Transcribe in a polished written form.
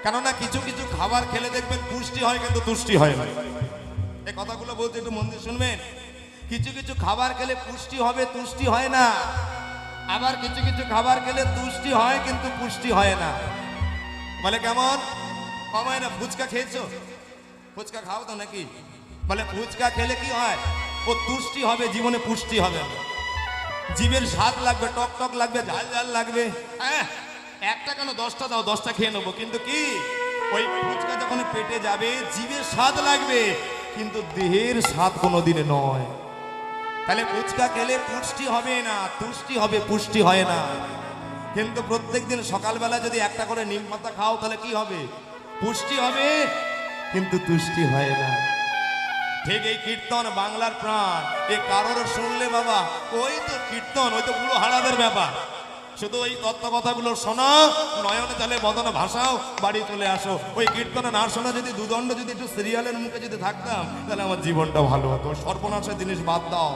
কেননা কিছু কিছু খাবার খেলে দেখবেন পুষ্টি হয় কিন্তু তুষ্টি হয় না। এই কথাগুলো বলতে একটু মন দিয়ে শুনবেন। কিছু কিছু খাবার খেলে পুষ্টি হবে, তুষ্টি হয় না। আবার কিছু কিছু খাবার খেলে তুষ্টি হয় কিন্তু পুষ্টি হয় না। বলে কেমন? কমায় না। ফুচকা খেয়েছো? ফুচকা খাও তো নাকি? বলে ফুচকা খেলে কি হয়? ও তুষ্টি হবে, জীবনে পুষ্টি হবে না। জীবের স্বাদ লাগবে, টক টক লাগবে, ঝাল ঝাল লাগবে। হ্যাঁ, একটা কেন 10টা দাও, 10টা খেয়ে নেবো। কিন্তু কি ওই ফুচকা যখন পেটে যাবে জীবের স্বাদ লাগবে, কিন্তু দেহের স্বাদ কোনোদিনে নয়। তাহলে ফুচকা খেলে পুষ্টি হবে না, তুষ্টি হবে, পুষ্টি হয় না। কিন্তু প্রত্যেকদিন সকালবেলা যদি একটা করে নিম পাতা খাও তাহলে কি হবে? পুষ্টি হবে কিন্তু তুষ্টি হয় না। ঠিক এই কীর্তন বাংলার প্রাণ। এ কারোর শুনলে বাবা ওই তো কীর্তন, ওই তো পুরো হারাদের ব্যাপার। শুধু ওই তত্ত্ব কথাগুলো শোনো, নয়নে তাহলে বদনে ভাসাও, বাড়ি চলে আসো। ওই কীর্তনে না শোনা যদি দুদণ্ড যদি একটু সিরিয়ালের মুখে যদি থাকতাম তাহলে আমার জীবনটা ভালো হতো। সর্বনাশের জিনিস বাদ দাও।